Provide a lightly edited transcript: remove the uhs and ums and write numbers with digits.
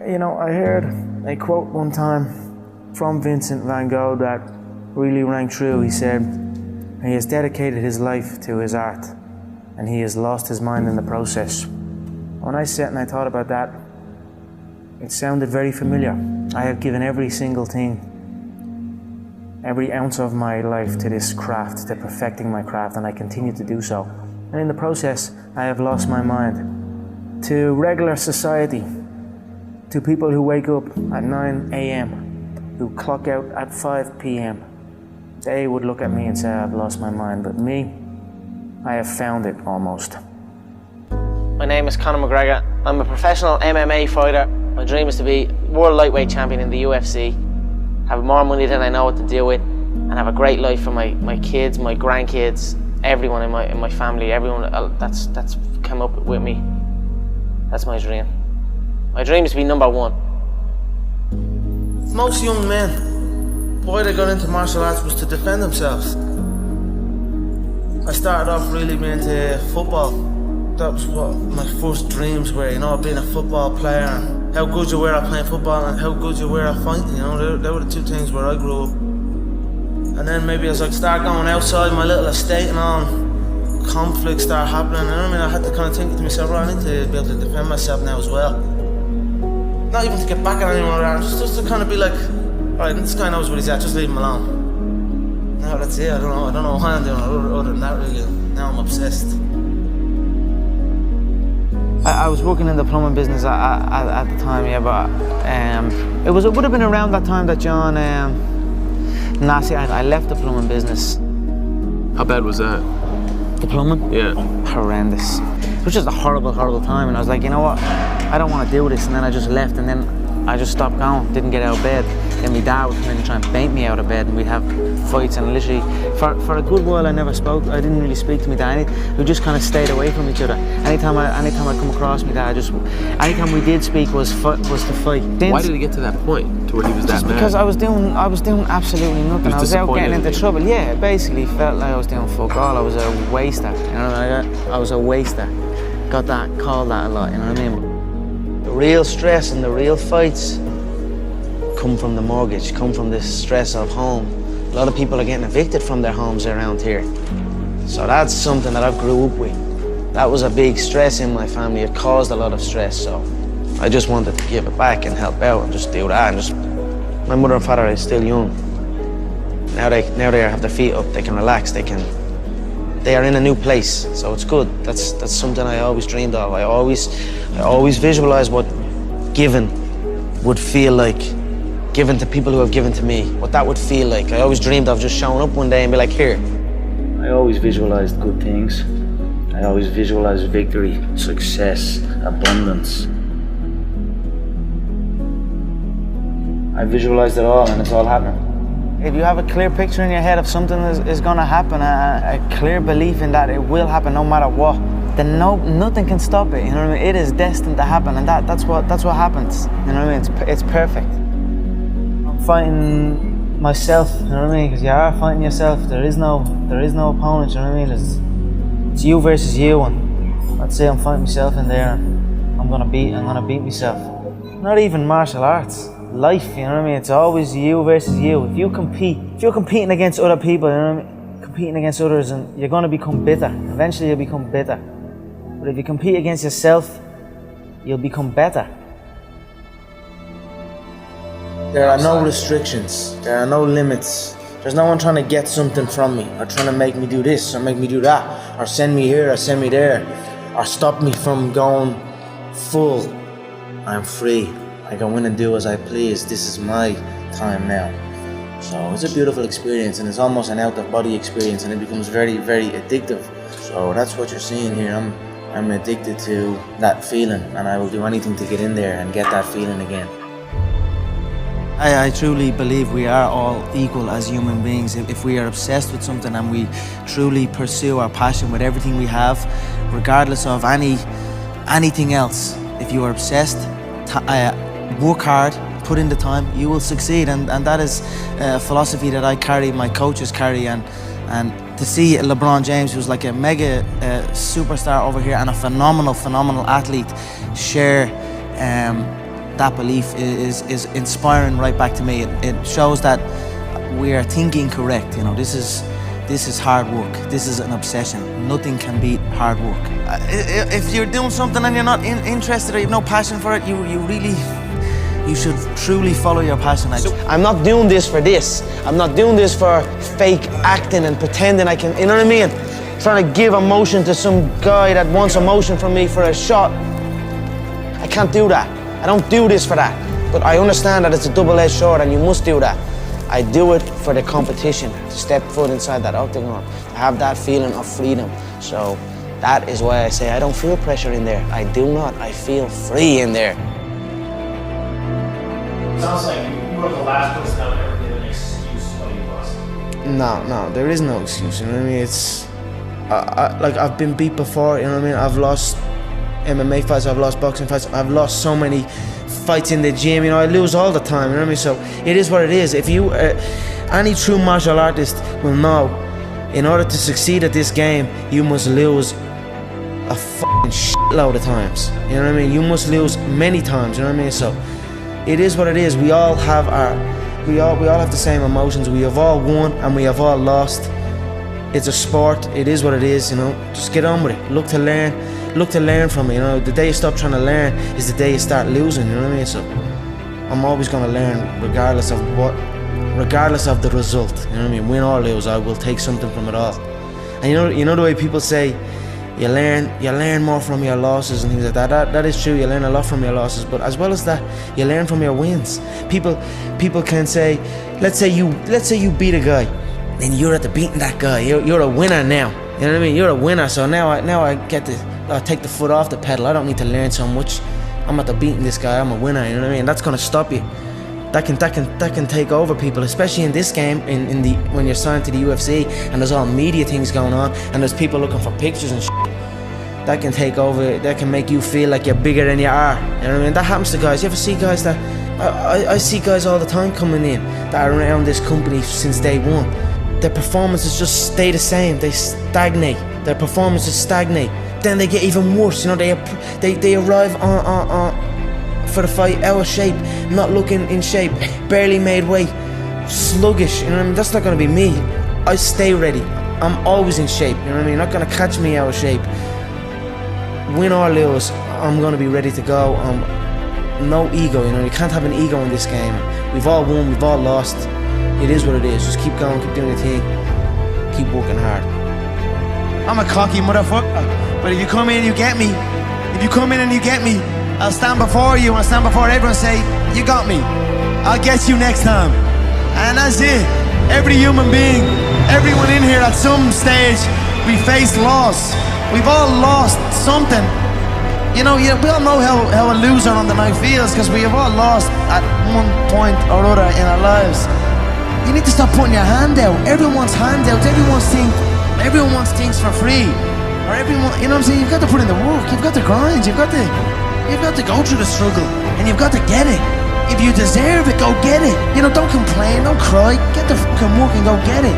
You know, I heard a quote one time from Vincent van Gogh that really rang true. He said, "He has dedicated his life to his art, and he has lost his mind in the process." When I sat and I thought about that, it sounded very familiar. I have given every single thing, every ounce of my life to this craft, to perfecting my craft, and I continue to do so. And in the process, I have lost my mind to regular society, to people who wake up at 9 a.m., who clock out at 5 p.m. They would look at me and say, "I've lost my mind," but me, I have found it almost. My name is Conor McGregor. I'm a professional MMA fighter. My dream is to be world lightweight champion in the UFC, have more money than I know what to do with, and have a great life for my kids, my grandkids, everyone in my family, everyone that's come up with me. That's my dream. My dream is to be number one. Most young men, why they got into martial arts was to defend themselves. I started off really being into football. That was what my first dreams were, you know, being a football player, and how good you were at playing football and how good you were at fighting, you know, they were the two things where I grew up. And then maybe as I start going outside my little estate and all, conflicts start happening, and I mean, I had to kind of think to myself, right, I need to be able to defend myself now as well. Not even to get back at anyone around, just to kind of be like, alright, this guy knows what he's at, just leave him alone. Now that's it, I don't know why I'm doing it other than that really. Now I'm obsessed. I was working in the plumbing business at the time, yeah, but it would have been around that time that John, I left the plumbing business. How bad was that? The plumbing? Yeah. Horrendous. It was just a horrible, horrible time, and I was like, you know what, I don't want to do this, and then I just left, and then I just stopped going, didn't get out of bed. Then my dad would come in and try and bait me out of bed, and we'd have fights, and literally, for a good while I never spoke. I didn't really speak to my dad. We just kind of stayed away from each other. Anytime I come across my dad, anytime we did speak was to fight. Why did it get to that point, to where he was that mad? Because I was doing absolutely nothing. I was out getting into trouble. Yeah, it basically felt like I was doing fuck all. I was a waster, you know what I mean? I was a waster. Got that, called that a lot, you know what I mean? The real stress and the real fights come from the mortgage, come from this stress of home. A lot of people are getting evicted from their homes around here. So that's something that I grew up with. That was a big stress in my family. It caused a lot of stress, so I just wanted to give it back and help out and just do that. My mother and father are still young. Now they have their feet up, they can relax, they are in a new place, so it's good. That's something I always dreamed of. I always visualize what giving would feel like, given to people who have given to me, what that would feel like. I always dreamed of just showing up one day and be like, here. I always visualized good things. I always visualized victory, success, abundance. I visualized it all, and it's all happening. If you have a clear picture in your head of something is going to happen, a clear belief in that it will happen no matter what, then nothing can stop it. You know what I mean? It is destined to happen, and that's what happens. You know what I mean? It's perfect. I'm fighting myself. You know what I mean? Because you are fighting yourself. There is no opponent. You know what I mean? It's you versus you, and I'd say I'm fighting myself in there, and I'm gonna beat myself. Not even martial arts. Life, you know what I mean? It's always you versus you. If you're competing against other people, you know what I mean? Competing against others, and you're going to become bitter. Eventually you'll become bitter. But if you compete against yourself, you'll become better. There are no restrictions. There are no limits. There's no one trying to get something from me, or trying to make me do this, or make me do that, or send me here, or send me there, or stop me from going full. I'm free. I go in and do as I please. This is my time now. So it's a beautiful experience, and it's almost an out-of-body experience, and it becomes very, very addictive. So that's what you're seeing here. I'm addicted to that feeling, and I will do anything to get in there and get that feeling again. I truly believe we are all equal as human beings. If we are obsessed with something and we truly pursue our passion with everything we have, regardless of anything else, if you are obsessed, work hard, put in the time, you will succeed, and that is a philosophy that I carry, my coaches carry, and to see LeBron James, who's like a mega superstar over here and a phenomenal athlete, share that belief is inspiring right back to me. It shows that we are thinking correct. You know, this is hard work. This is an obsession. Nothing can beat hard work. If you're doing something and you're not interested or you have no passion for it, you should truly follow your passion. I'm not doing this for this. I'm not doing this for fake acting and pretending I can, you know what I mean? Trying to give emotion to some guy that wants emotion from me for a shot. I can't do that. I don't do this for that. But I understand that it's a double-edged sword and you must do that. I do it for the competition, to step foot inside that octagon, to have that feeling of freedom. So that is why I say I don't feel pressure in there. I do not. I feel free in there. Sounds like you were the last person that would ever give an excuse why you lost. No, there is no excuse, you know what I mean? It's, like I've been beat before, you know what I mean? I've lost MMA fights, I've lost boxing fights, I've lost so many fights in the gym, you know, I lose all the time, you know what I mean? So it is what it is. If you, any true martial artist will know, in order to succeed at this game, you must lose a fucking shitload of times, you know what I mean? You must lose many times, you know what I mean? So it is what it is. We all have we all have the same emotions. We have all won and we have all lost. It's a sport. It is what it is, you know. Just get on with it. Look to learn from it, you know. The day you stop trying to learn is the day you start losing, you know what I mean? So I'm always gonna learn regardless of the result, you know what I mean? Win or lose, I will take something from it all. And you know the way people say you learn more from your losses and things like that. That is true. You learn a lot from your losses, but as well as that, you learn from your wins. People can say, let's say you beat a guy, then you're at the beating that guy. You're a winner now. You know what I mean? You're a winner. So now I get to take the foot off the pedal. I don't need to learn so much. I'm at the beating this guy. I'm a winner. You know what I mean? That's gonna stop you. That can take over people, especially in this game. When you're signed to the UFC and there's all media things going on and there's people looking for pictures and shit. That can take over. That can make you feel like you're bigger than you are. You know what I mean? That happens to guys. You ever see guys that I see guys all the time coming in that are around this company since day one. Their performances just stay the same. They stagnate. Their performances stagnate. Then they get even worse. You know, they arrive on for the fight out of shape, not looking in shape, barely made weight, sluggish. You know what I mean? That's not gonna be me. I stay ready. I'm always in shape. You know what I mean? You're not gonna catch me out of shape. Win or lose, I'm gonna be ready to go. No ego, you know. You can't have an ego in this game. We've all won, we've all lost. It is what it is. Just keep going, keep doing your thing, keep working hard. I'm a cocky motherfucker, but if you come in and you get me, I'll stand before you and I'll stand before everyone and say, you got me. I'll get you next time. And that's it. Every human being, everyone in here at some stage, we face loss. We've all lost something. You know, we all know how a loser on the night feels because we have all lost at one point or other in our lives. You need to stop putting your hand out. Everyone's hand out. Everyone wants things for free. Or everyone, you know what I'm saying? You've got to put in the work. You've got to grind. You've got to go through the struggle. And you've got to get it. If you deserve it, go get it. You know, don't complain, don't cry. Get the fucking work and go get it.